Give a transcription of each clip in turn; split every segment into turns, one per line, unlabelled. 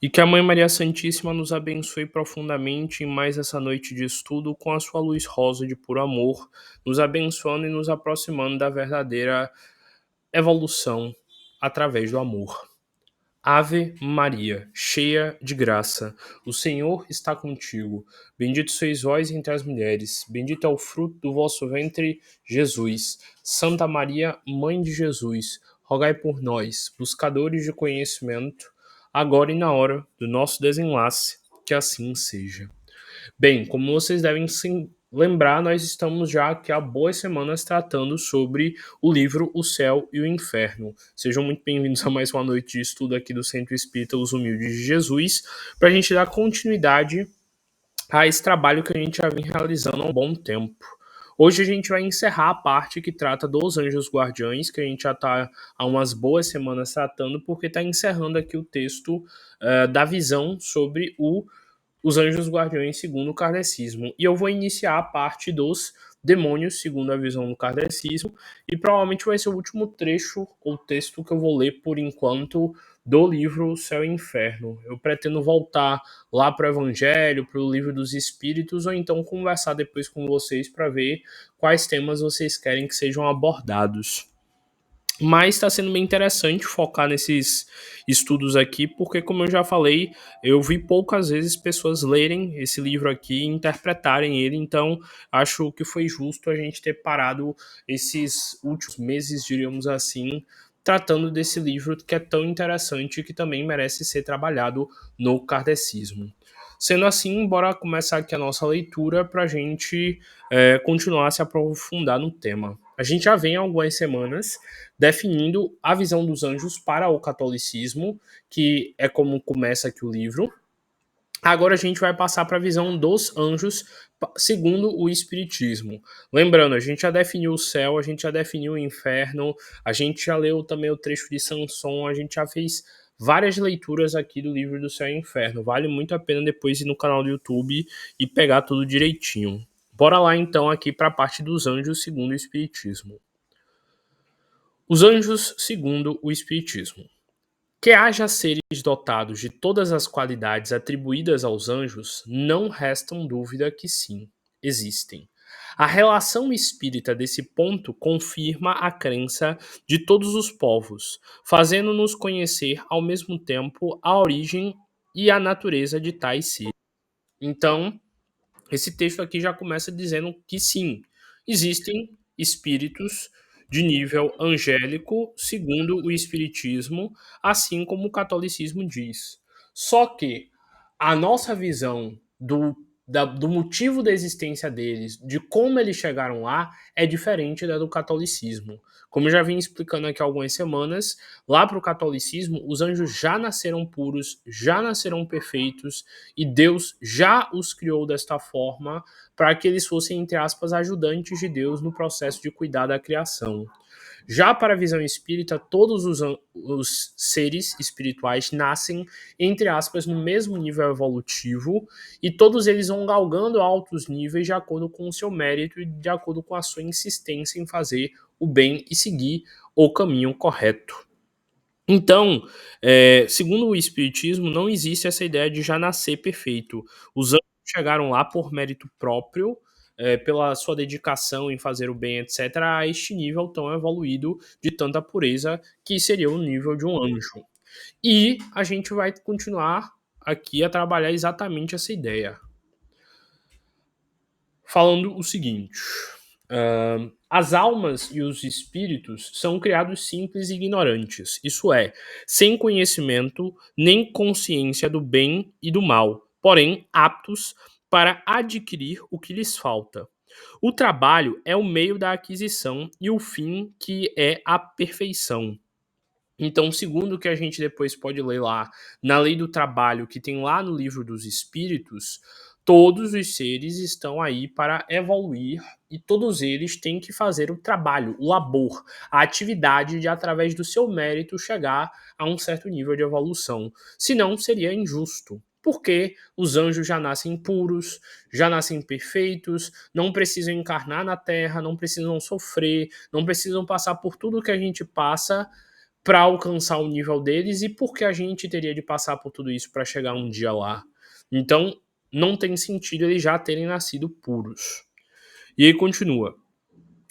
E que a Mãe Maria Santíssima nos abençoe profundamente em mais essa noite de estudo com a sua luz rosa de puro amor, nos abençoando e nos aproximando da verdadeira evolução através do amor. Ave Maria, cheia de graça, o Senhor está contigo. Bendito sois vós entre as mulheres, bendito é o fruto do vosso ventre, Jesus. Santa Maria, Mãe de Jesus, rogai por nós, buscadores de conhecimento, agora e na hora do nosso desenlace, que assim seja. Bem, como vocês devem se lembrar, nós estamos já aqui há boas semanas tratando sobre o livro O Céu e o Inferno. Sejam muito bem-vindos a mais uma noite de estudo aqui do Centro Espírita Os Humildes de Jesus, para a gente dar continuidade a esse trabalho que a gente já vem realizando há um bom tempo. Hoje a gente vai encerrar a parte que trata dos anjos guardiães, que a gente já está há umas boas semanas tratando, porque está encerrando aqui o texto da visão sobre os anjos guardiões segundo o kardecismo. E eu vou iniciar a parte dos demônios segundo a visão do kardecismo, e provavelmente vai ser o último trecho ou texto que eu vou ler por enquanto do livro Céu e Inferno. Eu pretendo voltar lá para o Evangelho, para o livro dos Espíritos, ou então conversar depois com vocês para ver quais temas vocês querem que sejam abordados. Mas está sendo bem interessante focar nesses estudos aqui, porque, como eu já falei, eu vi poucas vezes pessoas lerem esse livro aqui e interpretarem ele, então acho que foi justo a gente ter parado esses últimos meses, diríamos assim, tratando desse livro que é tão interessante e que também merece ser trabalhado no kardecismo. Sendo assim, bora começar aqui a nossa leitura para a gente continuar a se aprofundar no tema. A gente já vem há algumas semanas definindo a visão dos anjos para o catolicismo, que é como começa aqui o livro. Agora a gente vai passar para a visão dos anjos segundo o Espiritismo. Lembrando, a gente já definiu o céu, a gente já definiu o inferno, a gente já leu também o trecho de Sansão, a gente já fez várias leituras aqui do livro do Céu e Inferno. Vale muito a pena depois ir no canal do YouTube e pegar tudo direitinho. Bora lá então aqui para a parte dos anjos segundo o Espiritismo. Os anjos segundo o Espiritismo. Que haja seres dotados de todas as qualidades atribuídas aos anjos, não restam dúvida que sim, existem. A relação espírita desse ponto confirma a crença de todos os povos, fazendo-nos conhecer ao mesmo tempo a origem e a natureza de tais seres. Então, esse texto aqui já começa dizendo que sim, existem espíritos de nível angélico, segundo o Espiritismo, assim como o catolicismo diz. Só que a nossa visão do motivo da existência deles, de como eles chegaram lá, é diferente da do catolicismo. Como eu já vim explicando aqui há algumas semanas, lá para o catolicismo, os anjos já nasceram puros, já nasceram perfeitos, e Deus já os criou desta forma para que eles fossem, entre aspas, ajudantes de Deus no processo de cuidar da criação. Já para a visão espírita, todos os seres espirituais nascem, entre aspas, no mesmo nível evolutivo, e todos eles vão galgando altos níveis de acordo com o seu mérito e de acordo com a sua insistência em fazer o bem e seguir o caminho correto. Então, segundo o Espiritismo, não existe essa ideia de já nascer perfeito. Os anjos chegaram lá por mérito próprio, pela sua dedicação em fazer o bem, etc., a este nível tão evoluído de tanta pureza que seria o nível de um anjo. E a gente vai continuar aqui a trabalhar exatamente essa ideia. Falando o seguinte: as almas e os espíritos são criados simples e ignorantes, isso é, sem conhecimento nem consciência do bem e do mal, porém aptos para adquirir o que lhes falta. O trabalho é o meio da aquisição e o fim que é a perfeição. Então, segundo o que a gente depois pode ler lá na Lei do Trabalho, que tem lá no Livro dos Espíritos, todos os seres estão aí para evoluir e todos eles têm que fazer o trabalho, o labor, a atividade de, através do seu mérito, chegar a um certo nível de evolução. Senão, seria injusto. Porque os anjos já nascem puros, já nascem perfeitos, não precisam encarnar na Terra, não precisam sofrer, não precisam passar por tudo que a gente passa para alcançar o nível deles e por que a gente teria de passar por tudo isso para chegar um dia lá. Então, não tem sentido eles já terem nascido puros. E aí continua.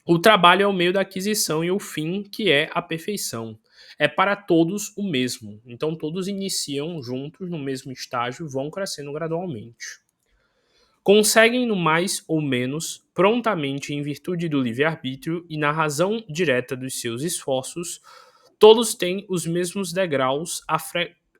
O trabalho é o meio da aquisição e o fim, que é a perfeição. É para todos o mesmo. Então, todos iniciam juntos no mesmo estágio e vão crescendo gradualmente. Conseguem no mais ou menos, prontamente em virtude do livre-arbítrio e na razão direta dos seus esforços, todos têm os mesmos degraus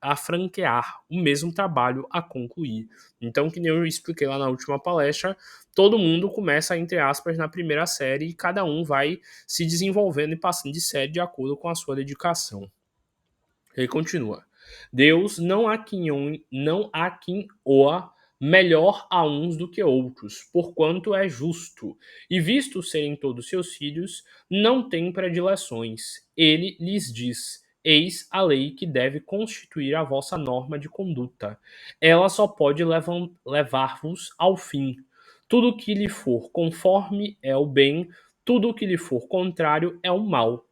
a franquear, o mesmo trabalho a concluir. Então, que nem eu expliquei lá na última palestra, todo mundo começa, entre aspas, na primeira série e cada um vai se desenvolvendo e passando de série de acordo com a sua dedicação. Ele continua. Deus não há quem oa melhor a uns do que outros, porquanto é justo, e visto serem todos seus filhos, não tem predileções. Ele lhes diz: Eis a lei que deve constituir a vossa norma de conduta. Ela só pode levar-vos ao fim. Tudo que lhe for conforme é o bem, tudo que lhe for contrário é o mal.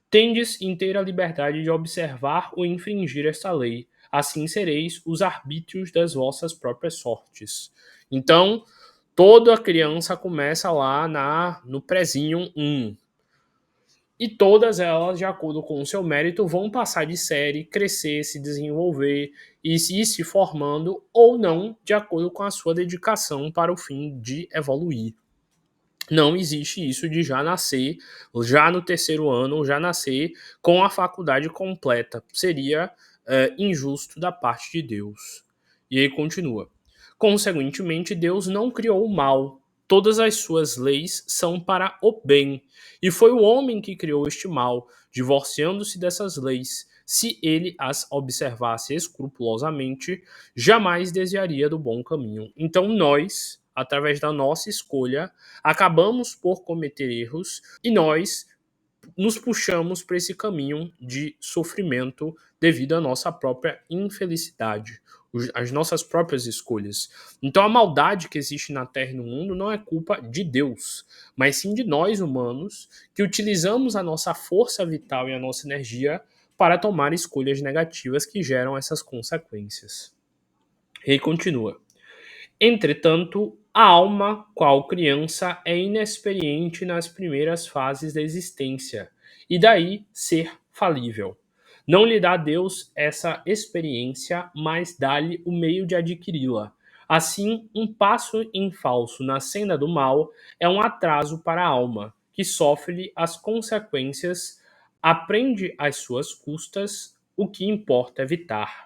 Tendes inteira liberdade de observar ou infringir esta lei. Assim sereis os arbítrios das vossas próprias sortes. Então, toda criança começa lá no prezinho 1. E todas elas, de acordo com o seu mérito, vão passar de série, crescer, se desenvolver e ir se formando ou não, de acordo com a sua dedicação para o fim de evoluir. Não existe isso de já nascer, já no terceiro ano, já nascer com a faculdade completa. Seria injusto da parte de Deus. E aí continua. Consequentemente, Deus não criou o mal. Todas as suas leis são para o bem. E foi o homem que criou este mal, divorciando-se dessas leis. Se ele as observasse escrupulosamente, jamais desviaria do bom caminho. Então, nós, através da nossa escolha, acabamos por cometer erros e nós nos puxamos para esse caminho de sofrimento devido à nossa própria infelicidade, as nossas próprias escolhas. Então a maldade que existe na Terra e no mundo não é culpa de Deus, mas sim de nós humanos que utilizamos a nossa força vital e a nossa energia para tomar escolhas negativas que geram essas consequências. E aí continua. Entretanto, a alma, qual criança, é inexperiente nas primeiras fases da existência, e daí ser falível. Não lhe dá Deus essa experiência, mas dá-lhe o meio de adquiri-la. Assim, um passo em falso na senda do mal é um atraso para a alma, que sofre as consequências, aprende às suas custas, o que importa evitar.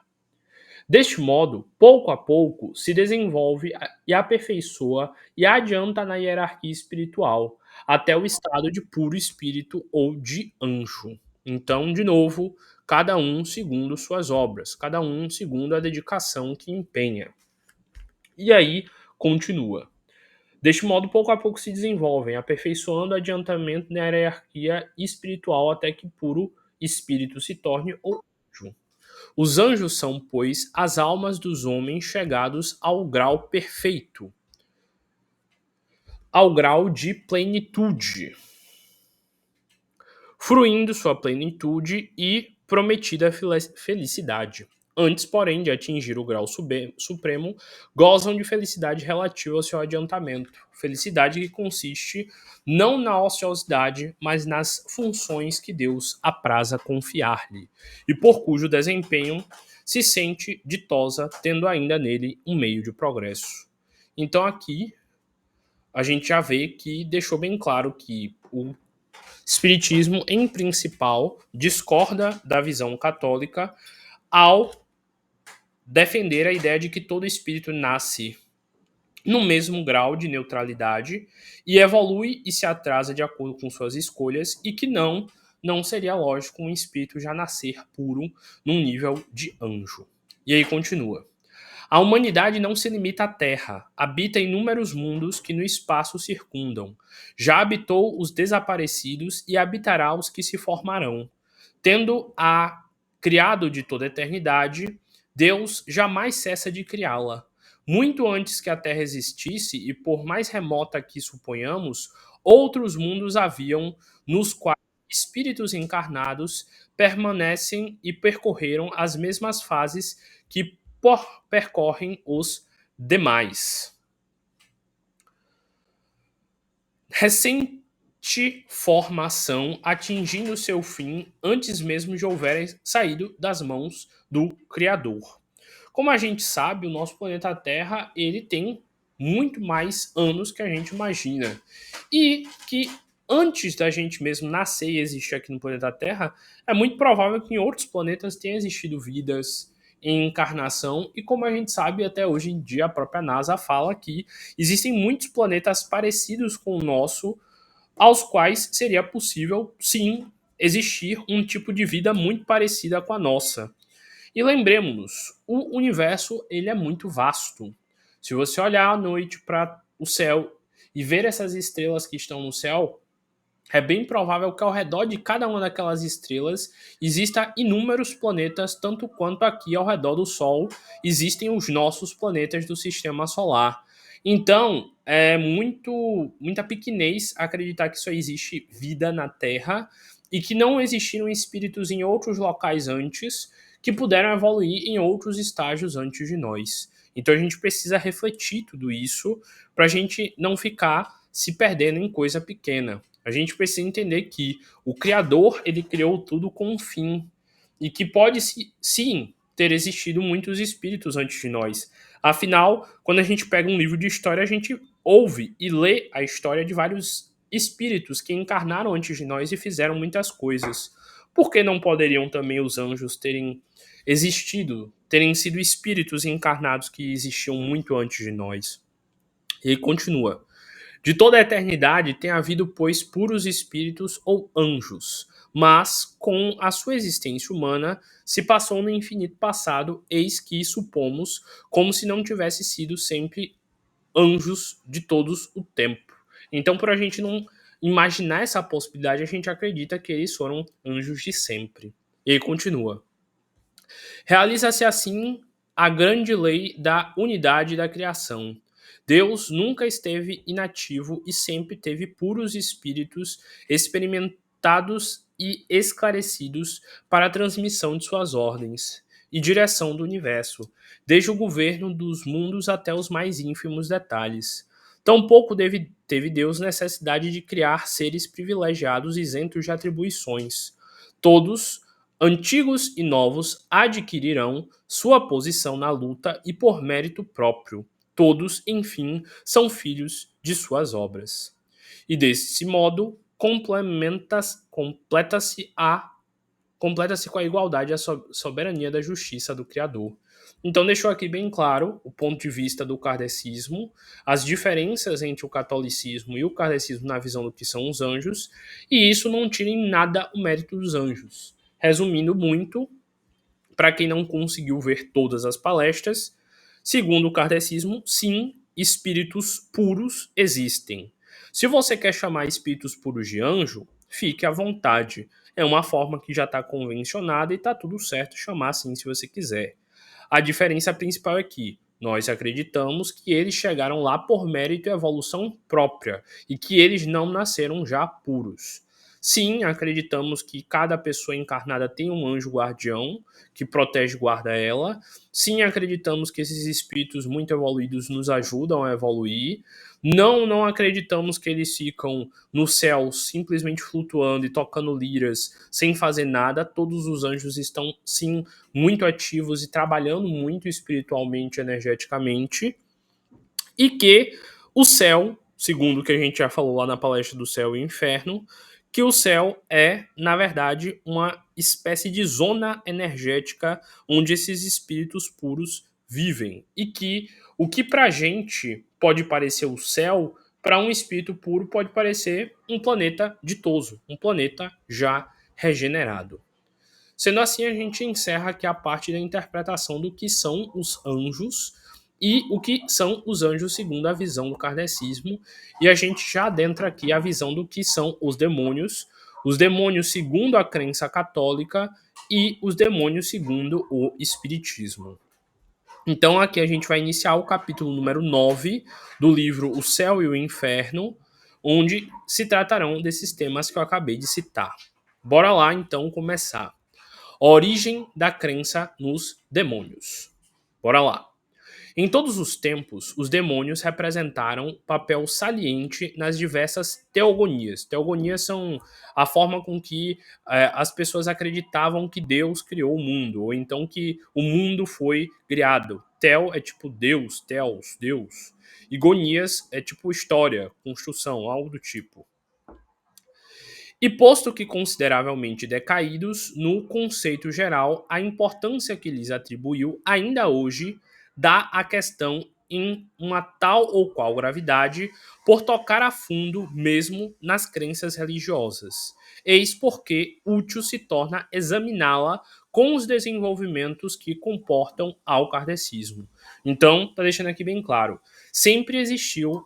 Deste modo, pouco a pouco, se desenvolve e aperfeiçoa e adianta na hierarquia espiritual, até o estado de puro espírito ou de anjo. Então, de novo, cada um segundo suas obras, cada um segundo a dedicação que empenha. E aí, continua. Deste modo, pouco a pouco se desenvolvem, aperfeiçoando o adiantamento na hierarquia espiritual até que puro espírito se torne o anjo. Os anjos são, pois, as almas dos homens chegados ao grau perfeito, ao grau de plenitude, fruindo sua plenitude e prometida felicidade. Antes, porém, de atingir o grau supremo, gozam de felicidade relativa ao seu adiantamento. Felicidade que consiste não na ociosidade, mas nas funções que Deus apraza confiar-lhe, e por cujo desempenho se sente ditosa, tendo ainda nele um meio de progresso. Então aqui a gente já vê que deixou bem claro que o Espiritismo, em principal, discorda da visão católica ao defender a ideia de que todo espírito nasce no mesmo grau de neutralidade e evolui e se atrasa de acordo com suas escolhas e que não seria lógico um espírito já nascer puro num nível de anjo. E aí continua. A humanidade não se limita à Terra, habita inúmeros mundos que no espaço circundam. Já habitou os desaparecidos e habitará os que se formarão. Tendo a criado de toda a eternidade, Deus jamais cessa de criá-la. Muito antes que a Terra existisse, e por mais remota que suponhamos, outros mundos haviam nos quais espíritos encarnados permanecem e percorreram as mesmas fases que percorrem os demais. Recente formação atingindo seu fim antes mesmo de houverem saído das mãos do Criador. Como a gente sabe, o nosso planeta Terra ele tem muito mais anos que a gente imagina. E que antes da gente mesmo nascer e existir aqui no planeta Terra, é muito provável que em outros planetas tenha existido vidas em encarnação. E como a gente sabe, até hoje em dia a própria NASA fala que existem muitos planetas parecidos com o nosso, aos quais seria possível, sim, existir um tipo de vida muito parecida com a nossa. E lembremos-nos, o universo ele é muito vasto. Se você olhar à noite para o céu e ver essas estrelas que estão no céu, é bem provável que ao redor de cada uma daquelas estrelas exista inúmeros planetas, tanto quanto aqui ao redor do Sol existem os nossos planetas do sistema solar. Então, é muita pequenez acreditar que só existe vida na Terra e que não existiram espíritos em outros locais antes que puderam evoluir em outros estágios antes de nós. Então a gente precisa refletir tudo isso para a gente não ficar se perdendo em coisa pequena. A gente precisa entender que o Criador ele criou tudo com um fim e que pode sim ter existido muitos espíritos antes de nós. Afinal, quando a gente pega um livro de história, a gente ouve e lê a história de vários espíritos que encarnaram antes de nós e fizeram muitas coisas. Por que não poderiam também os anjos terem existido, terem sido espíritos encarnados que existiam muito antes de nós? E aí continua. De toda a eternidade tem havido, pois, puros espíritos ou anjos, mas com a sua existência humana se passou no infinito passado, eis que supomos como se não tivesse sido sempre anjos de todos o tempo. Então, por a gente não imaginar essa possibilidade, a gente acredita que eles foram anjos de sempre. E aí continua. Realiza-se assim a grande lei da unidade da criação. Deus nunca esteve inativo e sempre teve puros espíritos experimentados e esclarecidos para a transmissão de suas ordens e direção do universo, desde o governo dos mundos até os mais ínfimos detalhes. Tampouco teve Deus necessidade de criar seres privilegiados isentos de atribuições. Todos, antigos e novos, adquirirão sua posição na luta e por mérito próprio. Todos, enfim, são filhos de suas obras. E desse modo, completa-se com a igualdade a soberania da justiça do Criador. Então deixou aqui bem claro o ponto de vista do kardecismo, as diferenças entre o catolicismo e o kardecismo na visão do que são os anjos, e isso não tira em nada o mérito dos anjos. Resumindo muito, para quem não conseguiu ver todas as palestras, segundo o kardecismo, sim, espíritos puros existem. Se você quer chamar espíritos puros de anjo, fique à vontade. É uma forma que já está convencionada e está tudo certo chamar assim se você quiser. A diferença principal é que nós acreditamos que eles chegaram lá por mérito e evolução própria e que eles não nasceram já puros. Sim, acreditamos que cada pessoa encarnada tem um anjo guardião que protege e guarda ela. Sim, acreditamos que esses espíritos muito evoluídos nos ajudam a evoluir. Não acreditamos que eles ficam no céu simplesmente flutuando e tocando liras sem fazer nada. Todos os anjos estão, sim, muito ativos e trabalhando muito espiritualmente, energeticamente. E que o céu, segundo o que a gente já falou lá na palestra do céu e inferno, que o céu é, na verdade, uma espécie de zona energética onde esses espíritos puros vivem. E que o que pra gente pode parecer o céu, para um espírito puro pode parecer um planeta ditoso, um planeta já regenerado. Sendo assim, a gente encerra aqui a parte da interpretação do que são os anjos e o que são os anjos segundo a visão do kardecismo, e a gente já adentra aqui a visão do que são os demônios segundo a crença católica e os demônios segundo o espiritismo. Então aqui a gente vai iniciar o capítulo número 9 do livro O Céu e o Inferno, onde se tratarão desses temas que eu acabei de citar. Bora lá então começar. Origem da crença nos demônios. Bora lá. Em todos os tempos, os demônios representaram papel saliente nas diversas teogonias. Teogonias são a forma com que as pessoas acreditavam que Deus criou o mundo, ou então que o mundo foi criado. Tel é tipo Deus, Theos, Deus. E gonias é tipo história, construção, algo do tipo. E posto que consideravelmente decaídos, no conceito geral, a importância que lhes atribuiu ainda hoje dá a questão em uma tal ou qual gravidade por tocar a fundo mesmo nas crenças religiosas. Eis porque útil se torna examiná-la com os desenvolvimentos que comportam ao kardecismo. Então, tá deixando aqui bem claro, sempre existiu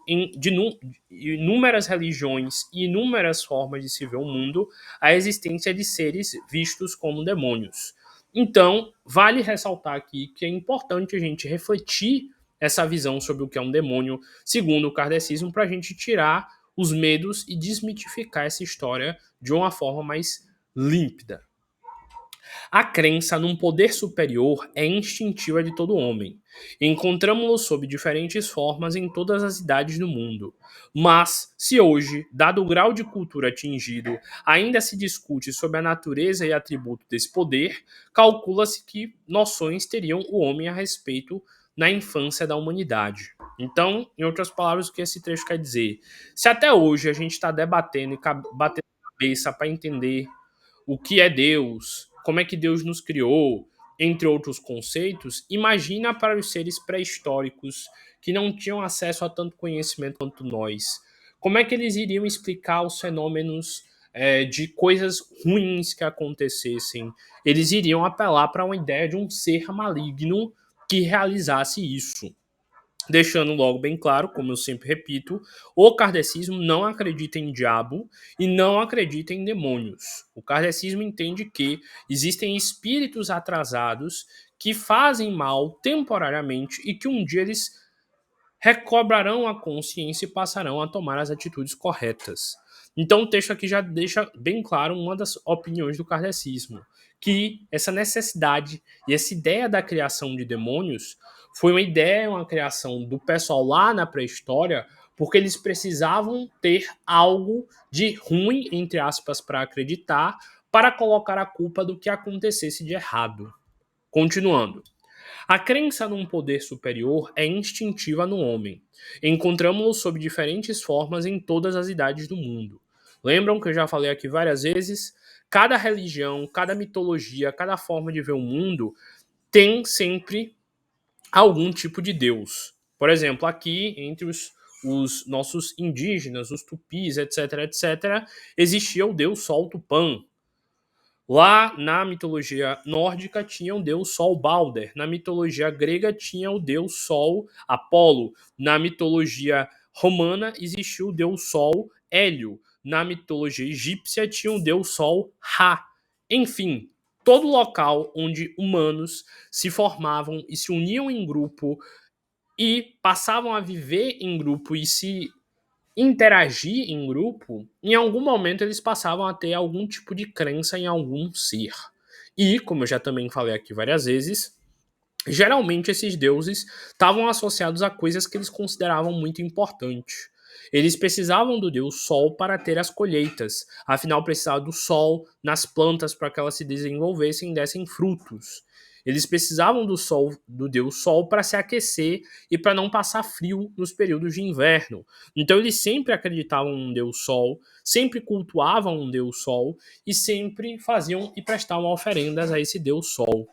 inúmeras religiões e inúmeras formas de se ver o mundo a existência de seres vistos como demônios. Então, vale ressaltar aqui que é importante a gente refletir essa visão sobre o que é um demônio, segundo o kardecismo, para a gente tirar os medos e desmitificar essa história de uma forma mais límpida. A crença num poder superior é instintiva de todo homem. Encontramos-lo sob diferentes formas em todas as idades do mundo. Mas, se hoje, dado o grau de cultura atingido, ainda se discute sobre a natureza e atributo desse poder, calcula-se que noções teriam o homem a respeito na infância da humanidade. Então, em outras palavras, o que esse trecho quer dizer? Se até hoje a gente está debatendo e batendo cabeça para entender o que é Deus, como é que Deus nos criou, entre outros conceitos, imagina para os seres pré-históricos que não tinham acesso a tanto conhecimento quanto nós. Como é que eles iriam explicar os fenômenos de coisas ruins que acontecessem? Eles iriam apelar para uma ideia de um ser maligno que realizasse isso. Deixando logo bem claro, como eu sempre repito, o kardecismo não acredita em diabo e não acredita em demônios. O kardecismo entende que existem espíritos atrasados que fazem mal temporariamente e que um dia eles recobrarão a consciência e passarão a tomar as atitudes corretas. Então o texto aqui já deixa bem claro uma das opiniões do kardecismo, que essa necessidade e essa ideia da criação de demônios foi uma ideia, uma criação do pessoal lá na pré-história, porque eles precisavam ter algo de ruim, entre aspas, para acreditar, para colocar a culpa do que acontecesse de errado. Continuando. A crença num poder superior é instintiva no homem. Encontramos-lo sob diferentes formas em todas as idades do mundo. Lembram que eu já falei aqui várias vezes? Cada religião, cada mitologia, cada forma de ver o mundo tem sempre algum tipo de Deus. Por exemplo, aqui entre os nossos indígenas, os tupis, etc, etc, existia o Deus Sol Tupã. Lá na mitologia nórdica tinha o deus Sol Balder, na mitologia grega tinha o deus Sol Apolo, na mitologia romana existiu o deus Sol Hélio, na mitologia egípcia tinha o deus Sol Ra. Enfim, todo local onde humanos se formavam e se uniam em grupo e passavam a viver em grupo e se interagir em grupo, em algum momento eles passavam a ter algum tipo de crença em algum ser. E, como eu já também falei aqui várias vezes, geralmente esses deuses estavam associados a coisas que eles consideravam muito importantes. Eles precisavam do deus Sol para ter as colheitas, afinal precisava do Sol nas plantas para que elas se desenvolvessem e dessem frutos. Eles precisavam do Sol, do deus Sol, para se aquecer e para não passar frio nos períodos de inverno. Então eles sempre acreditavam num deus Sol, sempre cultuavam um deus Sol e sempre faziam e prestavam oferendas a esse deus Sol.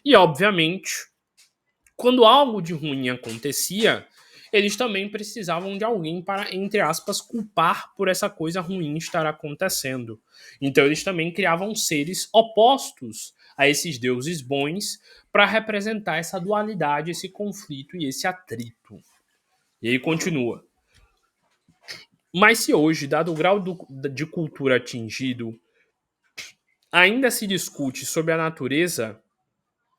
E obviamente, quando algo de ruim acontecia, eles também precisavam de alguém para, entre aspas, culpar por essa coisa ruim estar acontecendo. Então eles também criavam seres opostos a esses deuses bons para representar essa dualidade, esse conflito e esse atrito. E aí continua. Mas se hoje, dado o grau de cultura atingido, ainda se discute sobre a natureza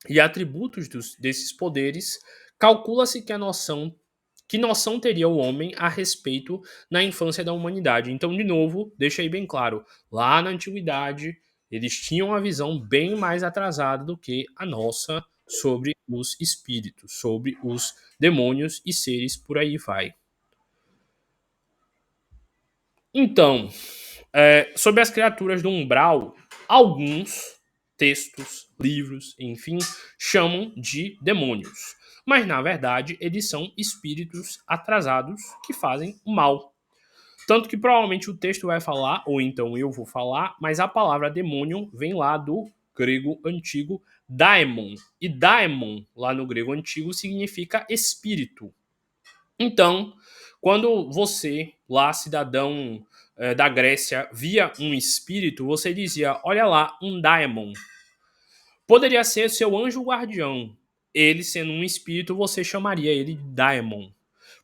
e atributos desses poderes, calcula-se que noção teria o homem a respeito na infância da humanidade. Então, de novo, deixa aí bem claro, lá na antiguidade, Eles tinham uma visão bem mais atrasada do que a nossa sobre os espíritos, sobre os demônios e seres por aí vai. Então, sobre as criaturas do umbral, alguns textos, livros, enfim, chamam de demônios. Mas, na verdade, eles são espíritos atrasados que fazem o mal. Tanto que provavelmente o texto vai falar, ou então eu vou falar, mas a palavra demônio vem lá do grego antigo daemon. E daemon, lá no grego antigo, significa espírito. Então, quando você, lá, cidadão da Grécia, via um espírito, você dizia: olha lá, um daemon. Poderia ser seu anjo guardião. Ele sendo um espírito, você chamaria ele de daemon.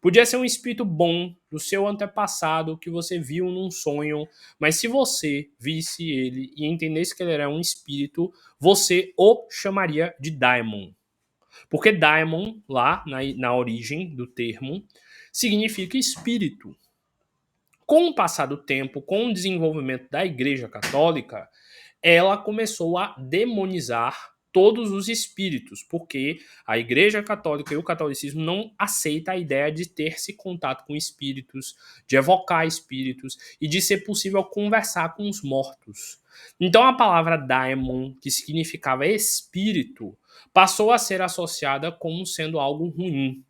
Podia ser um espírito bom do seu antepassado que você viu num sonho, mas se você visse ele e entendesse que ele era um espírito, você o chamaria de daemon. Porque daemon, lá na origem do termo, significa espírito. Com o passar do tempo, com o desenvolvimento da Igreja Católica, ela começou a demonizar todos os espíritos, porque a Igreja Católica e o catolicismo não aceita a ideia de ter-se contato com espíritos, de evocar espíritos e de ser possível conversar com os mortos. Então a palavra daemon, que significava espírito, passou a ser associada como sendo algo ruim.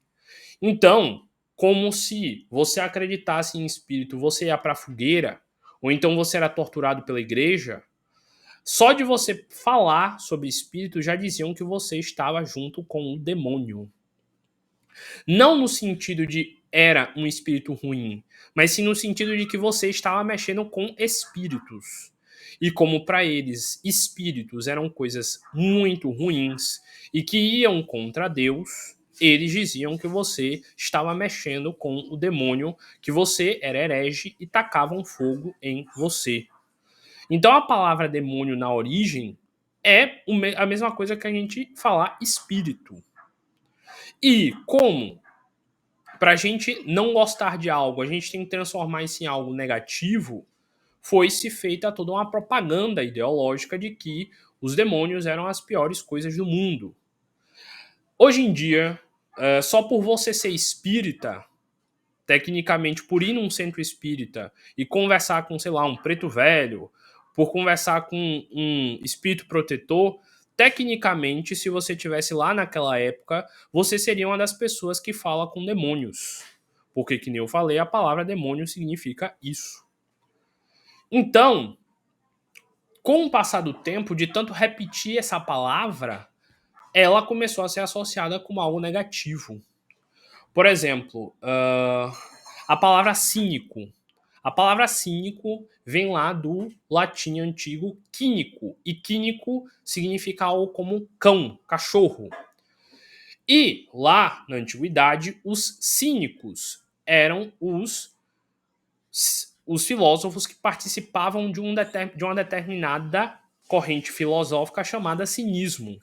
Então, como se você acreditasse em espírito, você ia para a fogueira, ou então você era torturado pela igreja, só de você falar sobre espírito já diziam que você estava junto com o demônio. Não no sentido de era um espírito ruim, mas sim no sentido de que você estava mexendo com espíritos. E como para eles espíritos eram coisas muito ruins e que iam contra Deus, eles diziam que você estava mexendo com o demônio, que você era herege e tacavam fogo em você. Então a palavra demônio na origem é a mesma coisa que a gente falar espírito. E como para a gente não gostar de algo, a gente tem que transformar isso em algo negativo, foi-se feita toda uma propaganda ideológica de que os demônios eram as piores coisas do mundo. Hoje em dia, só por você ser espírita, tecnicamente por ir num centro espírita e conversar com, sei lá, um preto velho, por conversar com um espírito protetor, tecnicamente, se você tivesse lá naquela época, você seria uma das pessoas que fala com demônios. Porque, que nem eu falei, a palavra demônio significa isso. Então, com o passar do tempo, de tanto repetir essa palavra, ela começou a ser associada com algo negativo. Por exemplo, a palavra cínico. A palavra cínico vem lá do latim antigo quínico, e quínico significa algo como cão, cachorro. E lá na antiguidade, os cínicos eram os filósofos que participavam de uma determinada corrente filosófica chamada cinismo.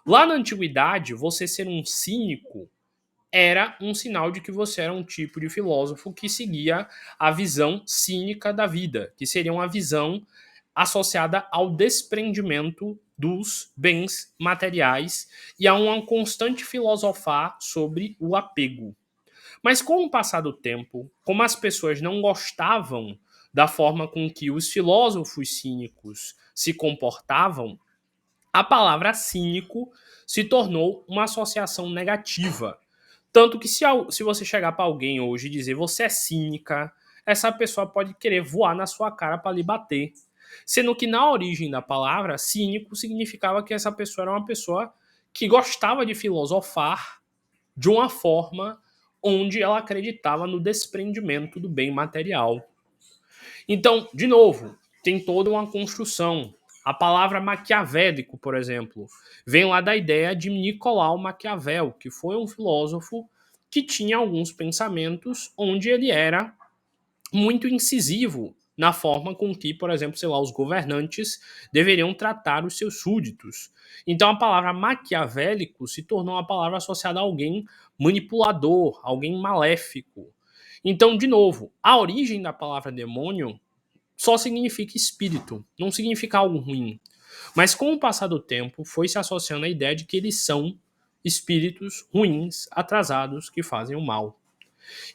Lá na antiguidade, você ser um cínico era um sinal de que você era um tipo de filósofo que seguia a visão cínica da vida, que seria uma visão associada ao desprendimento dos bens materiais e a um constante filosofar sobre o apego. Mas com o passar do tempo, como as pessoas não gostavam da forma com que os filósofos cínicos se comportavam, a palavra cínico se tornou uma associação negativa. Tanto que se você chegar para alguém hoje e dizer você é cínica, essa pessoa pode querer voar na sua cara para lhe bater. Sendo que na origem da palavra, cínico significava que essa pessoa era uma pessoa que gostava de filosofar de uma forma onde ela acreditava no desprendimento do bem material. Então, de novo, tem toda uma construção. A palavra maquiavélico, por exemplo, vem lá da ideia de Nicolau Maquiavel, que foi um filósofo que tinha alguns pensamentos onde ele era muito incisivo na forma com que, por exemplo, sei lá, os governantes deveriam tratar os seus súditos. Então a palavra maquiavélico se tornou uma palavra associada a alguém manipulador, alguém maléfico. Então, de novo, a origem da palavra demônio só significa espírito, não significa algo ruim. Mas com o passar do tempo, foi se associando a ideia de que eles são espíritos ruins, atrasados, que fazem o mal.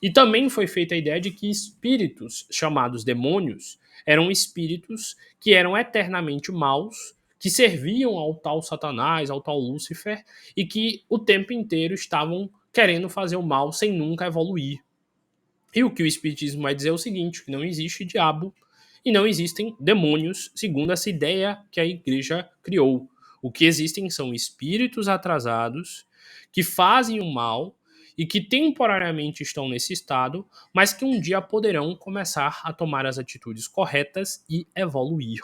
E também foi feita a ideia de que espíritos chamados demônios eram espíritos que eram eternamente maus, que serviam ao tal Satanás, ao tal Lúcifer, e que o tempo inteiro estavam querendo fazer o mal sem nunca evoluir. E o que o Espiritismo vai dizer é o seguinte: que não existe diabo e não existem demônios, segundo essa ideia que a igreja criou. O que existem são espíritos atrasados que fazem o mal e que temporariamente estão nesse estado, mas que um dia poderão começar a tomar as atitudes corretas e evoluir.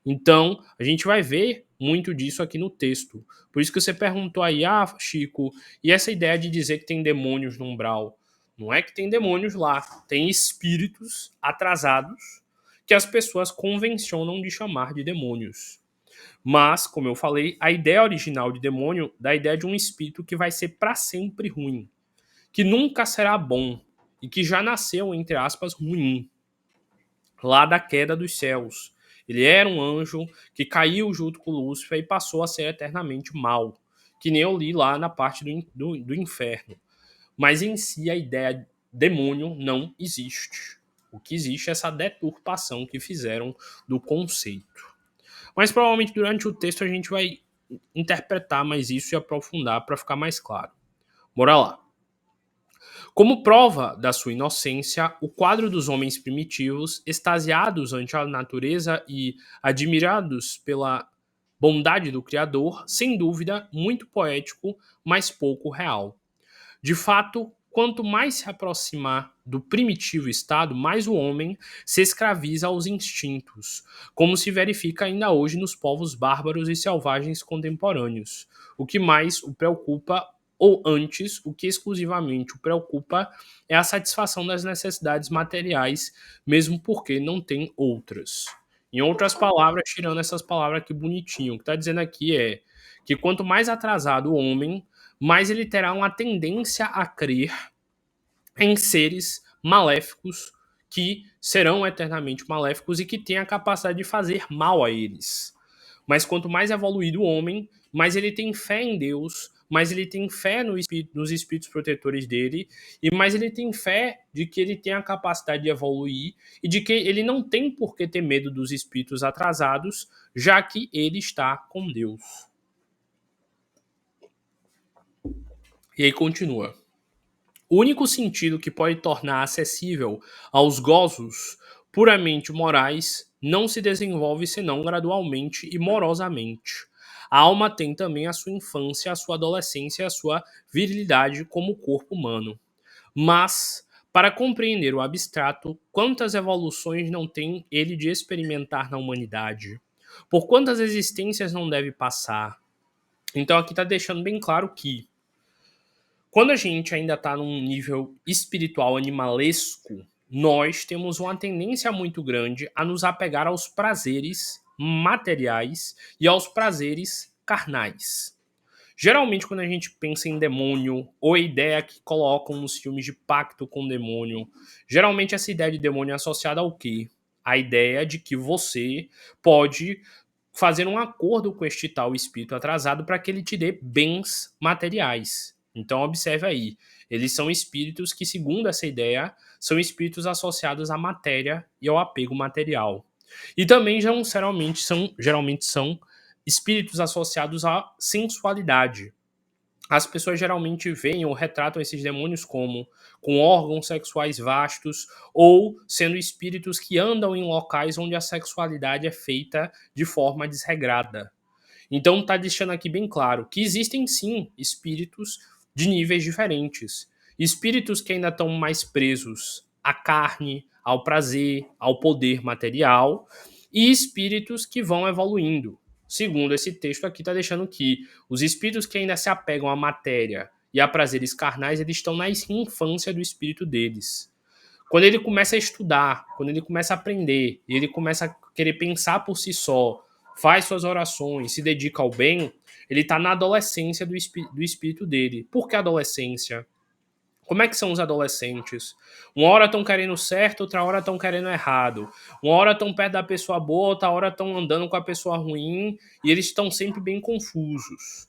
Então, a gente vai ver muito disso aqui no texto. Por isso que você perguntou aí, Chico, e essa ideia de dizer que tem demônios no umbral? Não é que tem demônios lá, tem espíritos atrasados que as pessoas convencionam de chamar de demônios. Mas, como eu falei, a ideia original de demônio dá a ideia de um espírito que vai ser para sempre ruim, que nunca será bom e que já nasceu, entre aspas, ruim, lá da queda dos céus. Ele era um anjo que caiu junto com Lúcifer e passou a ser eternamente mal, que nem eu li lá na parte do inferno. Mas em si a ideia de demônio não existe. O que existe é essa deturpação que fizeram do conceito. Mas provavelmente durante o texto a gente vai interpretar mais isso e aprofundar para ficar mais claro. Bora lá. Como prova da sua inocência, o quadro dos homens primitivos, extasiados ante a natureza e admirados pela bondade do Criador, sem dúvida, muito poético, mas pouco real. De fato, quanto mais se aproximar do primitivo estado, mais o homem se escraviza aos instintos, como se verifica ainda hoje nos povos bárbaros e selvagens contemporâneos. O que mais o preocupa, ou antes, o que exclusivamente o preocupa, é a satisfação das necessidades materiais, mesmo porque não tem outras. Em outras palavras, tirando essas palavras aqui bonitinho, o que está dizendo aqui é que quanto mais atrasado o homem, mais ele terá uma tendência a crer em seres maléficos que serão eternamente maléficos e que têm a capacidade de fazer mal a eles. Mas quanto mais evoluído o homem, mais ele tem fé em Deus, mais ele tem fé nos espíritos protetores dele, e mais ele tem fé de que ele tem a capacidade de evoluir e de que ele não tem por que ter medo dos espíritos atrasados, já que ele está com Deus. E aí continua. O único sentido que pode tornar acessível aos gozos puramente morais não se desenvolve senão gradualmente e morosamente. A alma tem também a sua infância, a sua adolescência e a sua virilidade como o corpo humano. Mas, para compreender o abstrato, quantas evoluções não tem ele de experimentar na humanidade? Por quantas existências não deve passar? Então aqui está deixando bem claro que quando a gente ainda está num nível espiritual animalesco, nós temos uma tendência muito grande a nos apegar aos prazeres materiais e aos prazeres carnais. Geralmente, quando a gente pensa em demônio, ou a ideia que colocam nos filmes de pacto com o demônio, geralmente essa ideia de demônio é associada ao quê? A ideia de que você pode fazer um acordo com este tal espírito atrasado para que ele te dê bens materiais. Então, observe aí. Eles são espíritos que, segundo essa ideia, são espíritos associados à matéria e ao apego material. E também geralmente são espíritos associados à sensualidade. As pessoas geralmente veem ou retratam esses demônios como com órgãos sexuais vastos ou sendo espíritos que andam em locais onde a sexualidade é feita de forma desregrada. Então está deixando aqui bem claro que existem sim espíritos de níveis diferentes. Espíritos que ainda estão mais presos à carne, ao prazer, ao poder material, e espíritos que vão evoluindo. Segundo esse texto aqui, está deixando que os espíritos que ainda se apegam à matéria e a prazeres carnais, eles estão na infância do espírito deles. Quando ele começa a estudar, quando ele começa a aprender, e ele começa a querer pensar por si só, faz suas orações, se dedica ao bem, ele está na adolescência do espírito dele. Por que adolescência? Como é que são os adolescentes? Uma hora estão querendo certo, outra hora estão querendo errado. Uma hora estão perto da pessoa boa, outra hora estão andando com a pessoa ruim, e eles estão sempre bem confusos.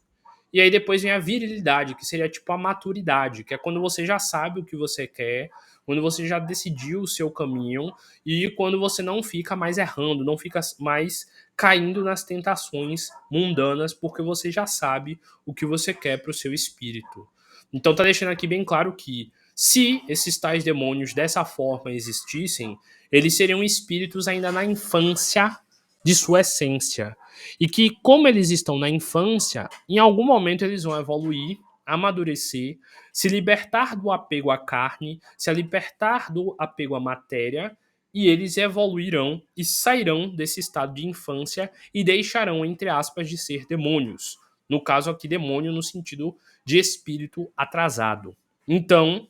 E aí depois vem a virilidade, que seria tipo a maturidade, que é quando você já sabe o que você quer, quando você já decidiu o seu caminho e quando você não fica mais errando, não fica mais caindo nas tentações mundanas, porque você já sabe o que você quer para o seu espírito. Então tá deixando aqui bem claro que se esses tais demônios dessa forma existissem, eles seriam espíritos ainda na infância de sua essência. E que, como eles estão na infância, em algum momento eles vão evoluir, amadurecer, se libertar do apego à carne, se libertar do apego à matéria, e eles evoluirão e sairão desse estado de infância e deixarão, entre aspas, de ser demônios. No caso aqui, demônio no sentido de espírito atrasado. Então,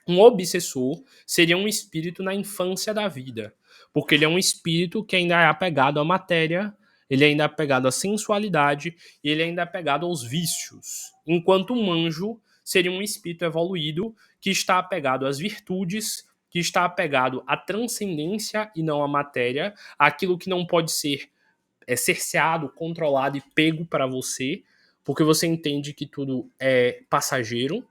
um obsessor seria um espírito na infância da vida, porque ele é um espírito que ainda é apegado à matéria, ele ainda é apegado à sensualidade e ele ainda é apegado aos vícios. Enquanto um anjo seria um espírito evoluído que está apegado às virtudes, que está apegado à transcendência e não à matéria, aquilo que não pode ser cerceado, controlado e pego para você, porque você entende que tudo é passageiro.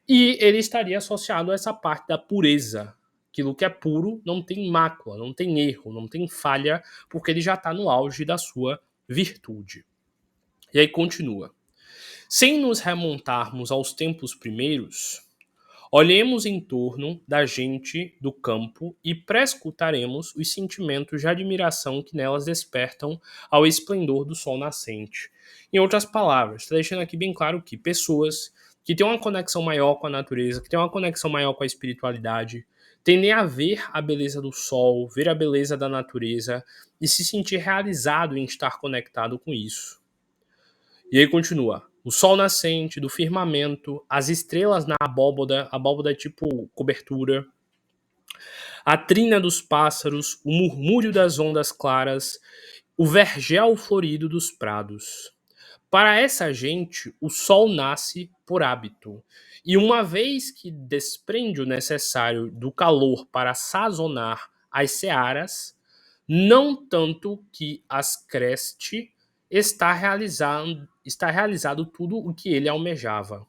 E ele estaria associado a essa parte da pureza. Aquilo que é puro não tem mácula, não tem erro, não tem falha, porque ele já está no auge da sua virtude. E aí continua. Sem nos remontarmos aos tempos primeiros, olhemos em torno da gente do campo e prescutaremos os sentimentos de admiração que nelas despertam ao esplendor do sol nascente. Em outras palavras, está deixando aqui bem claro que pessoas que têm uma conexão maior com a natureza, que têm uma conexão maior com a espiritualidade, tendem a ver a beleza do sol, ver a beleza da natureza e se sentir realizado em estar conectado com isso. E aí continua. O sol nascente, do firmamento, as estrelas na abóboda é tipo cobertura, a trina dos pássaros, o murmúrio das ondas claras, o vergel florido dos prados. Para essa gente, o sol nasce por hábito. E uma vez que desprende o necessário do calor para sazonar as searas, não tanto que as creste, está realizado tudo o que ele almejava.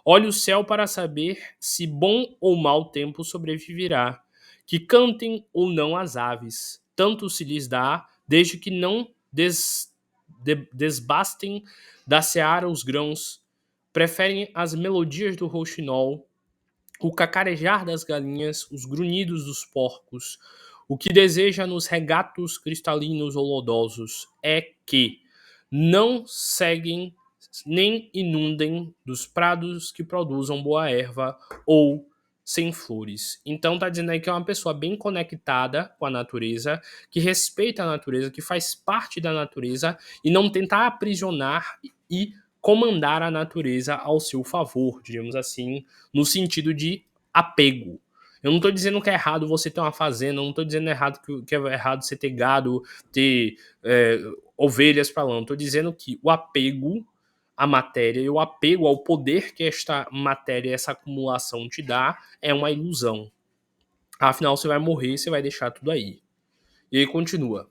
Olhe o céu para saber se bom ou mau tempo sobreviverá, que cantem ou não as aves, tanto se lhes dá, desde que não desbastem da seara os grãos, preferem as melodias do rouxinol, o cacarejar das galinhas, os grunhidos dos porcos. O que deseja nos regatos cristalinos ou lodosos é que não seguem nem inundem dos prados que produzam boa erva ou sem flores. Então tá dizendo aí que é uma pessoa bem conectada com a natureza, que respeita a natureza, que faz parte da natureza e não tenta aprisionar e comandar a natureza ao seu favor, diríamos assim, no sentido de apego. Eu não estou dizendo que é errado você ter uma fazenda, eu não estou dizendo que é errado você ter gado, ter ovelhas para lã. Estou dizendo que o apego à matéria e o apego ao poder que esta matéria, essa acumulação te dá, é uma ilusão. Afinal, você vai morrer e você vai deixar tudo aí. E aí continua.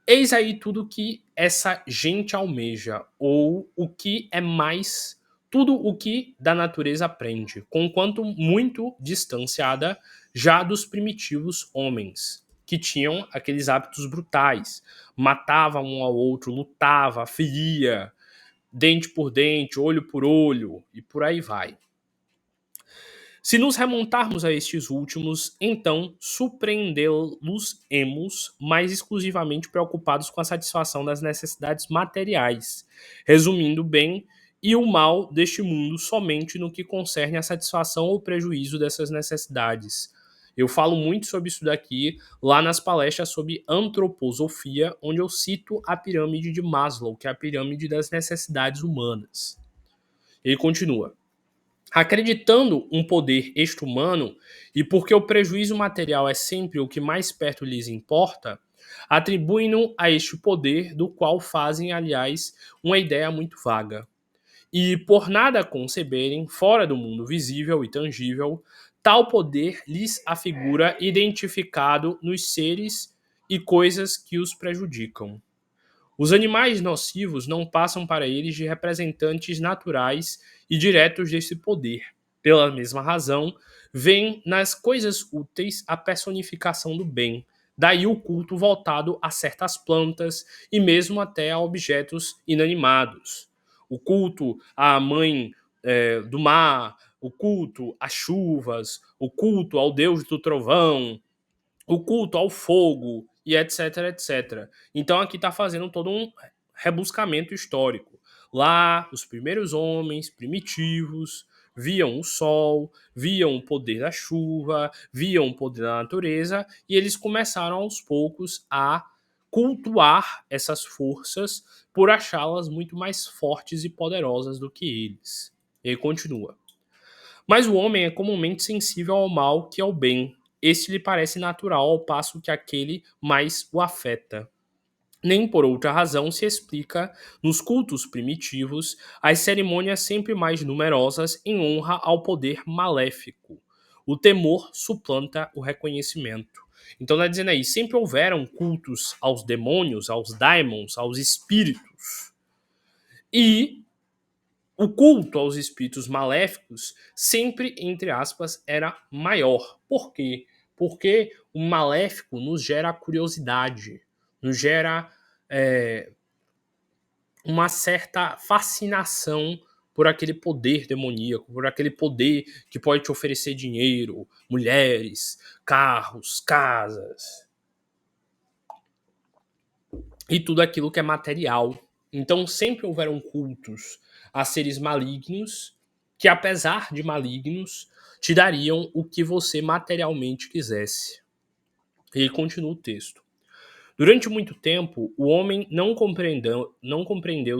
Eis aí tudo que essa gente almeja, ou o que é mais, tudo o que da natureza aprende, conquanto muito distanciada já dos primitivos homens, que tinham aqueles hábitos brutais, matavam um ao outro, lutava, feria, dente por dente, olho por olho, e por aí vai. Se nos remontarmos a estes últimos, então surpreendê-los-emos mais exclusivamente preocupados com a satisfação das necessidades materiais, resumindo o bem e o mal deste mundo somente no que concerne à satisfação ou prejuízo dessas necessidades. Eu falo muito sobre isso daqui lá nas palestras sobre antroposofia, onde eu cito a pirâmide de Maslow, que é a pirâmide das necessidades humanas. Ele continua. Acreditando um poder extra-humano, e porque o prejuízo material é sempre o que mais perto lhes importa, atribuem-no a este poder, do qual fazem, aliás, uma ideia muito vaga. e por nada conceberem, fora do mundo visível e tangível, tal poder lhes afigura identificado nos seres e coisas que os prejudicam. Os animais nocivos não passam para eles de representantes naturais e diretos desse poder. Pela mesma razão, veem nas coisas úteis a personificação do bem. Daí o culto voltado a certas plantas e mesmo até a objetos inanimados. O culto à mãe do mar, o culto às chuvas, o culto ao deus do trovão, o culto ao fogo e etc, etc. Então aqui está fazendo todo um rebuscamento histórico. Lá, os primeiros homens primitivos viam o sol, viam o poder da chuva, viam o poder da natureza e eles começaram aos poucos a cultuar essas forças por achá-las muito mais fortes e poderosas do que eles. E ele continua. Mas o homem é comumente sensível ao mal que ao bem. Este lhe parece natural, ao passo que aquele mais o afeta. Nem por outra razão se explica, nos cultos primitivos, as cerimônias sempre mais numerosas em honra ao poder maléfico. O temor suplanta o reconhecimento. Então, está dizendo aí, sempre houveram cultos aos demônios, aos daimons, aos espíritos. E o culto aos espíritos maléficos sempre, entre aspas, era maior. Por quê? Porque o maléfico nos gera curiosidade, nos gera uma certa fascinação por aquele poder demoníaco, por aquele poder que pode te oferecer dinheiro, mulheres, carros, casas e tudo aquilo que é material. Então sempre houveram cultos a seres malignos que, apesar de malignos, te dariam o que você materialmente quisesse. E aí continua o texto. Durante muito tempo, o homem não compreendeu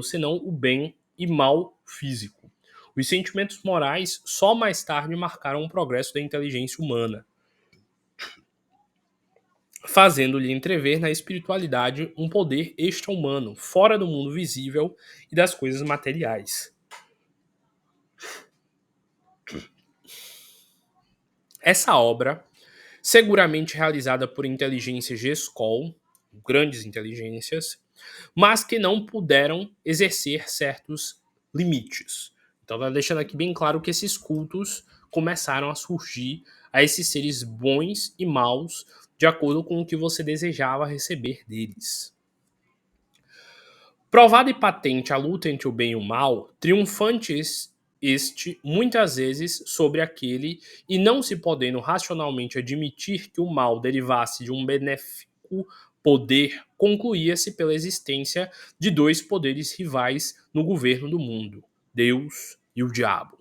senão o bem e mal físico. Os sentimentos morais só mais tarde marcaram o progresso da inteligência humana, fazendo-lhe entrever na espiritualidade um poder extra-humano, fora do mundo visível e das coisas materiais. Essa obra, seguramente realizada por inteligências de escola, grandes inteligências, mas que não puderam exercer certos limites. Então está deixando aqui bem claro que esses cultos começaram a surgir a esses seres bons e maus de acordo com o que você desejava receber deles. Provada e patente a luta entre o bem e o mal, triunfante este muitas vezes sobre aquele, e não se podendo racionalmente admitir que o mal derivasse de um benéfico poder, concluía-se pela existência de dois poderes rivais no governo do mundo, Deus e o diabo.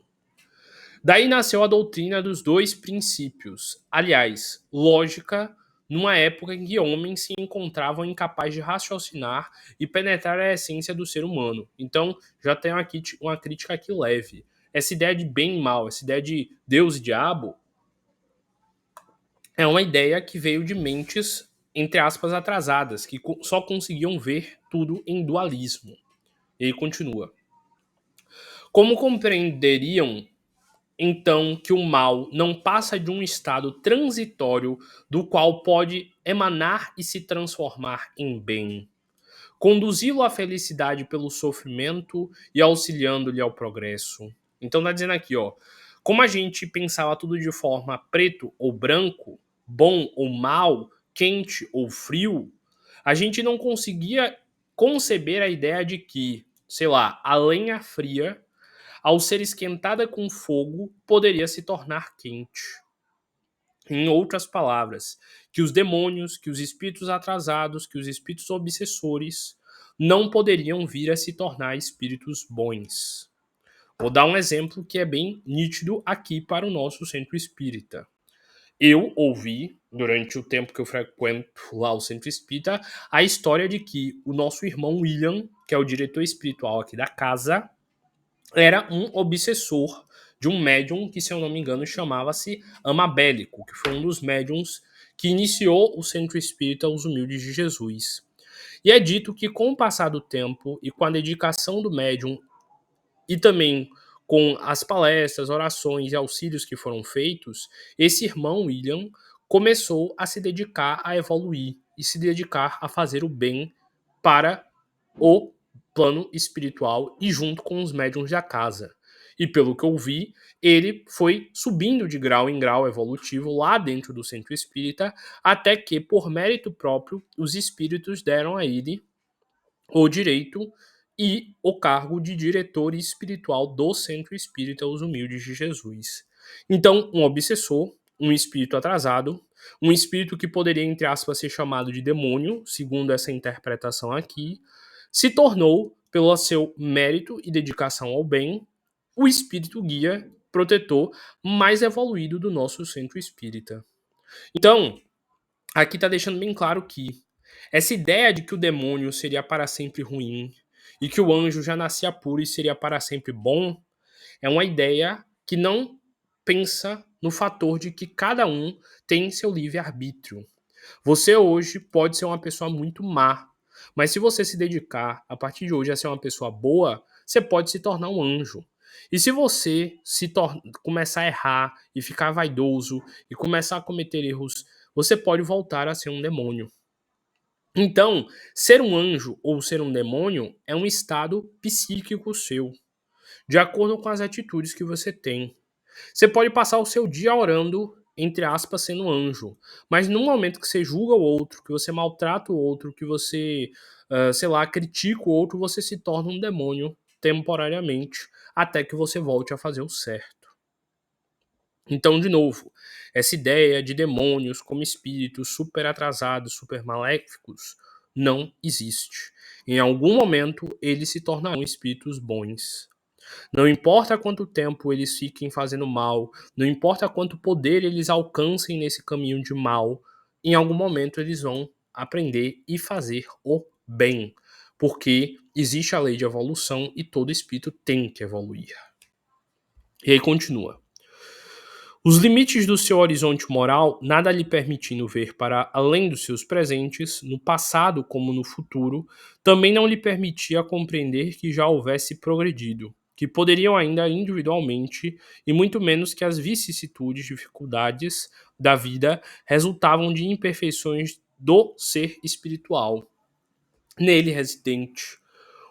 Daí nasceu a doutrina dos dois princípios, aliás, lógica, numa época em que homens se encontravam incapazes de raciocinar e penetrar a essência do ser humano. Então, já tem aqui uma crítica aqui leve. Essa ideia de bem e mal, essa ideia de Deus e diabo, é uma ideia que veio de mentes, entre aspas, atrasadas, que só conseguiam ver tudo em dualismo. E ele continua. Como compreenderiam então que o mal não passa de um estado transitório do qual pode emanar e se transformar em bem, conduzi-lo à felicidade pelo sofrimento e auxiliando-lhe ao progresso. Então tá dizendo aqui, ó, como a gente pensava tudo de forma preto ou branco, bom ou mal, quente ou frio, a gente não conseguia conceber a ideia de que, sei lá, a lenha fria ao ser esquentada com fogo, poderia se tornar quente. Em outras palavras, que os demônios, que os espíritos atrasados, que os espíritos obsessores não poderiam vir a se tornar espíritos bons. Vou dar um exemplo que é bem nítido aqui para o nosso centro espírita. Eu ouvi, durante o tempo que eu frequento lá o centro espírita, a história de que o nosso irmão William, que é o diretor espiritual aqui da casa, era um obsessor de um médium que, se eu não me engano, chamava-se Amabélico, que foi um dos médiums que iniciou o Centro Espírita Os Humildes de Jesus. E é dito que, com o passar do tempo e com a dedicação do médium e também com as palestras, orações e auxílios que foram feitos, esse irmão William começou a se dedicar a evoluir e se dedicar a fazer o bem para o plano espiritual e junto com os médiuns da casa. E pelo que eu vi, ele foi subindo de grau em grau evolutivo lá dentro do centro espírita, até que, por mérito próprio, os espíritos deram a ele o direito e o cargo de diretor espiritual do Centro Espírita Os Humildes de Jesus. Então, um obsessor, um espírito atrasado, um espírito que poderia, entre aspas, ser chamado de demônio, segundo essa interpretação aqui, se tornou, pelo seu mérito e dedicação ao bem, o espírito guia, protetor mais evoluído do nosso centro espírita. Então, aqui está deixando bem claro que essa ideia de que o demônio seria para sempre ruim e que o anjo já nascia puro e seria para sempre bom é uma ideia que não pensa no fator de que cada um tem seu livre-arbítrio. Você hoje pode ser uma pessoa muito má, mas se você se dedicar a partir de hoje a ser uma pessoa boa, você pode se tornar um anjo. E se você começar a errar e ficar vaidoso e começar a cometer erros, você pode voltar a ser um demônio. Então, ser um anjo ou ser um demônio é um estado psíquico seu, de acordo com as atitudes que você tem. Você pode passar o seu dia orando, entre aspas, sendo um anjo, mas no momento que você julga o outro, que você maltrata o outro, que você, sei lá, critica o outro, você se torna um demônio temporariamente, até que você volte a fazer o certo. Então, de novo, essa ideia de demônios como espíritos super atrasados, super maléficos, não existe. Em algum momento, eles se tornarão espíritos bons. Não importa quanto tempo eles fiquem fazendo mal, não importa quanto poder eles alcancem nesse caminho de mal, em algum momento eles vão aprender e fazer o bem. Porque existe a lei de evolução e todo espírito tem que evoluir. E aí continua. Os limites do seu horizonte moral, nada lhe permitindo ver para além dos seus presentes, no passado como no futuro, também não lhe permitia compreender que já houvesse progredido, que poderiam ainda individualmente, e muito menos que as vicissitudes, dificuldades da vida resultavam de imperfeições do ser espiritual, nele residente,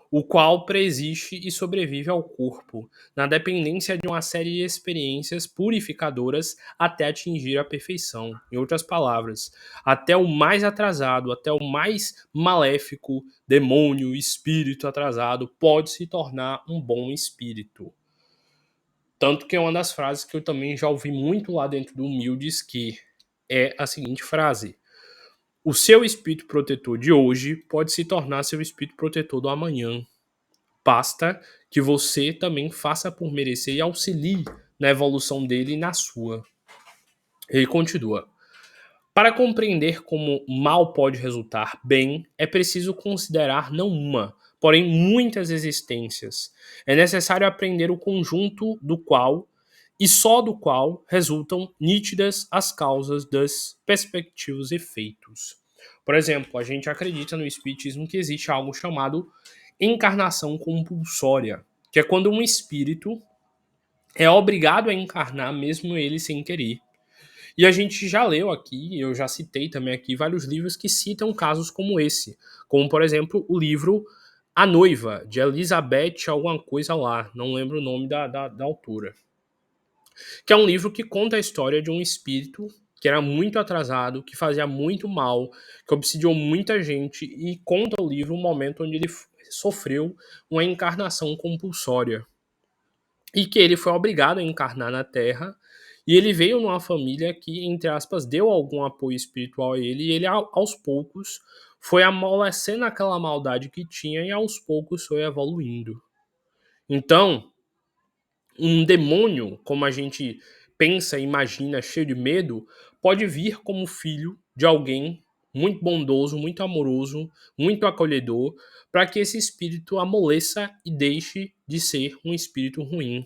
o qual preexiste e sobrevive ao corpo, na dependência de uma série de experiências purificadoras até atingir a perfeição. Em outras palavras, até o mais atrasado, até o mais maléfico, demônio, espírito atrasado, pode se tornar um bom espírito. Tanto que é uma das frases que eu também já ouvi muito lá dentro do Humildes, que é a seguinte frase: o seu espírito protetor de hoje pode se tornar seu espírito protetor do amanhã. Basta que você também faça por merecer e auxilie na evolução dele e na sua. Ele continua. Para compreender como mal pode resultar bem, é preciso considerar não uma, porém muitas existências. É necessário aprender o conjunto do qual e só do qual resultam nítidas as causas das perspectivos efeitos. Por exemplo, a gente acredita no espiritismo que existe algo chamado encarnação compulsória, que é quando um espírito é obrigado a encarnar mesmo ele sem querer. E a gente já leu aqui, eu já citei também aqui vários livros que citam casos como esse, como por exemplo o livro A Noiva, de Elizabeth alguma coisa lá, não lembro o nome da autora, que é um livro que conta a história de um espírito que era muito atrasado, que fazia muito mal, que obsidiou muita gente, e conta o livro um momento onde ele sofreu uma encarnação compulsória e que ele foi obrigado a encarnar na Terra, e ele veio numa família que, entre aspas, deu algum apoio espiritual a ele, e ele aos poucos foi amolecendo aquela maldade que tinha e aos poucos foi evoluindo. Então, um demônio, como a gente pensa e imagina, cheio de medo, pode vir como filho de alguém muito bondoso, muito amoroso, muito acolhedor, para que esse espírito amoleça e deixe de ser um espírito ruim.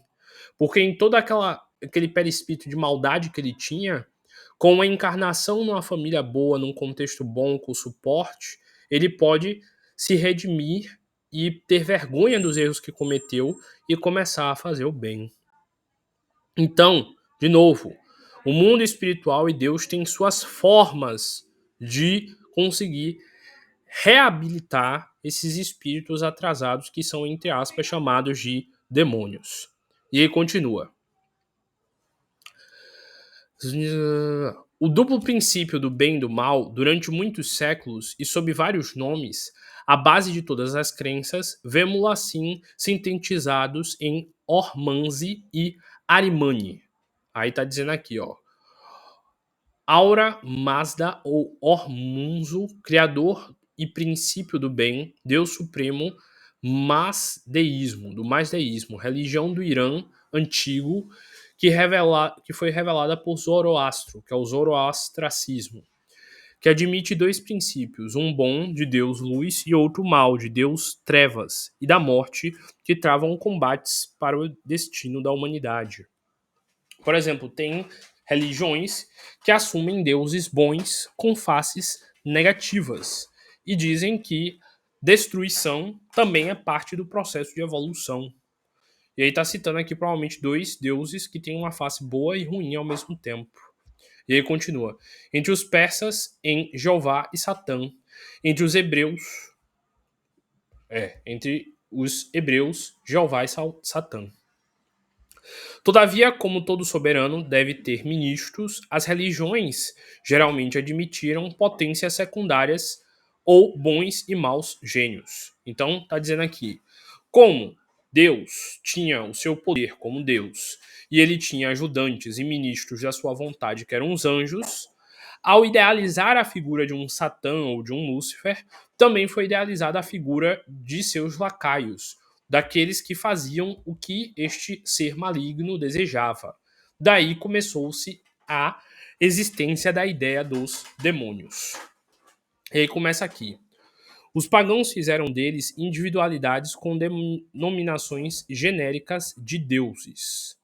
Porque em todo aquele perispírito de maldade que ele tinha, com a encarnação numa família boa, num contexto bom, com suporte, ele pode se redimir e ter vergonha dos erros que cometeu e começar a fazer o bem. Então, de novo, o mundo espiritual e Deus têm suas formas de conseguir reabilitar esses espíritos atrasados que são, entre aspas, chamados de demônios. E aí continua. O duplo princípio do bem e do mal, durante muitos séculos e sob vários nomes, a base de todas as crenças, vemo-lo assim sintetizados em Ormanzi e Arimani. Aí tá dizendo aqui, ó. Aura Mazda ou Ormunzo, criador e princípio do bem, Deus supremo, do masdeísmo, religião do Irã antigo, que foi revelada por Zoroastro, que é o zoroastracismo, que admite dois princípios, um bom, de Deus luz, e outro mal, de Deus trevas, e da morte, que travam combates para o destino da humanidade. Por exemplo, tem religiões que assumem deuses bons com faces negativas e dizem que destruição também é parte do processo de evolução. E aí está citando aqui provavelmente dois deuses que têm uma face boa e ruim ao mesmo tempo. E aí continua. Entre os persas, em Jeová e Satã. Entre os hebreus, Jeová e Satã. Todavia, como todo soberano deve ter ministros, as religiões geralmente admitiram potências secundárias ou bons e maus gênios. Então, está dizendo aqui, como Deus tinha o seu poder como Deus, e ele tinha ajudantes e ministros da sua vontade, que eram os anjos, ao idealizar a figura de um Satã ou de um Lúcifer, também foi idealizada a figura de seus lacaios, daqueles que faziam o que este ser maligno desejava. Daí começou-se a existência da ideia dos demônios. E aí começa aqui. Os pagãos fizeram deles individualidades com denominações genéricas de deuses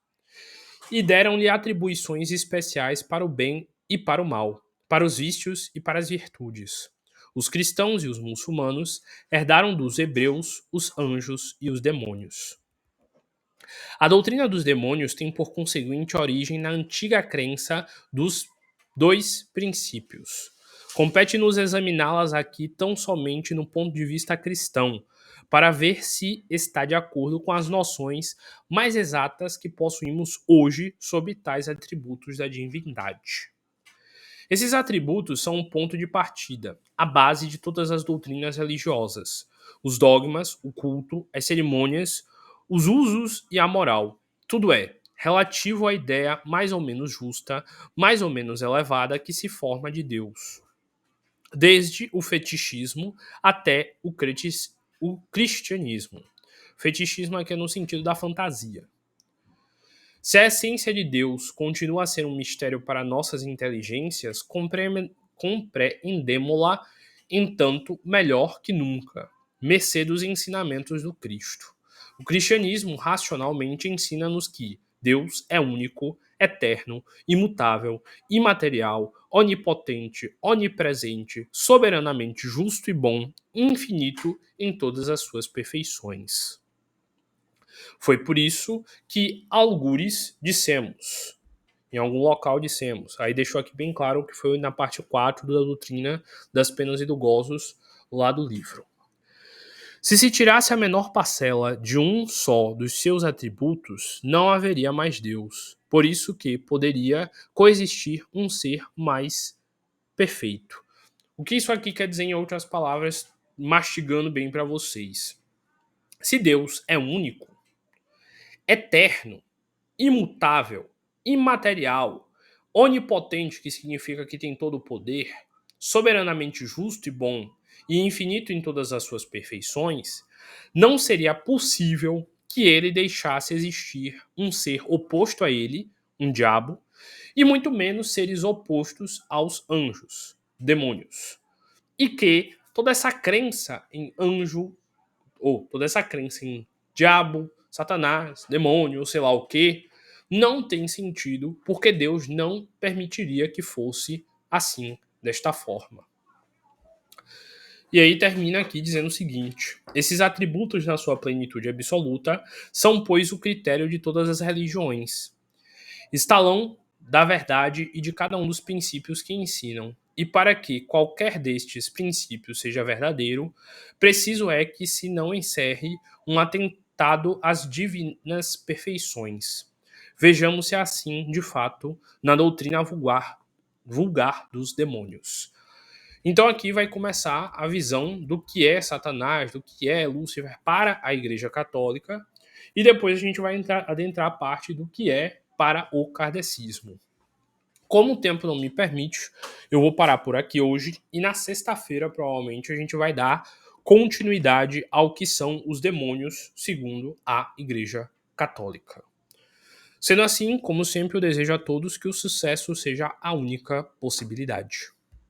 e deram-lhe atribuições especiais para o bem e para o mal, para os vícios e para as virtudes. Os cristãos e os muçulmanos herdaram dos hebreus os anjos e os demônios. A doutrina dos demônios tem por conseguinte origem na antiga crença dos dois princípios. Compete-nos examiná-las aqui tão somente no ponto de vista cristão, para ver se está de acordo com as noções mais exatas que possuímos hoje sobre tais atributos da divindade. Esses atributos são um ponto de partida, a base de todas as doutrinas religiosas, os dogmas, o culto, as cerimônias, os usos e a moral. Tudo é relativo à ideia mais ou menos justa, mais ou menos elevada que se forma de Deus. Desde o fetichismo até o cristianismo. Fetichismo aqui é no sentido da fantasia. Se a essência de Deus continua a ser um mistério para nossas inteligências, compreendemo-la, entanto, melhor que nunca, mercê dos ensinamentos do Cristo. O cristianismo racionalmente ensina-nos que Deus é único, eterno, imutável, imaterial, onipotente, onipresente, soberanamente justo e bom, infinito em todas as suas perfeições. Foi por isso que algures dissemos, em algum local dissemos. Aí deixou aqui bem claro que foi na parte 4 da doutrina das penas e do gozos, lá do livro. Se tirasse a menor parcela de um só dos seus atributos, não haveria mais Deus. Por isso que poderia coexistir um ser mais perfeito. O que isso aqui quer dizer, em outras palavras, mastigando bem para vocês? Se Deus é único, eterno, imutável, imaterial, onipotente, que significa que tem todo o poder, soberanamente justo e bom e infinito em todas as suas perfeições, não seria possível que ele deixasse existir um ser oposto a ele, um diabo, e muito menos seres opostos aos anjos, demônios. E que toda essa crença em anjo, ou toda essa crença em diabo, Satanás, demônio, ou sei lá o que, não tem sentido, porque Deus não permitiria que fosse assim, desta forma. E aí termina aqui dizendo o seguinte: esses atributos na sua plenitude absoluta são, pois, o critério de todas as religiões. Estalão da verdade e de cada um dos princípios que ensinam. E para que qualquer destes princípios seja verdadeiro, preciso é que se não encerre um atentado às divinas perfeições. Vejamos se é assim, de fato, na doutrina vulgar dos demônios. Então aqui vai começar a visão do que é Satanás, do que é Lúcifer para a Igreja Católica, e depois a gente vai adentrar a parte do que é para o kardecismo. Como o tempo não me permite, eu vou parar por aqui hoje e na sexta-feira provavelmente a gente vai dar continuidade ao que são os demônios segundo a Igreja Católica. Sendo assim, como sempre, eu desejo a todos que o sucesso seja a única possibilidade.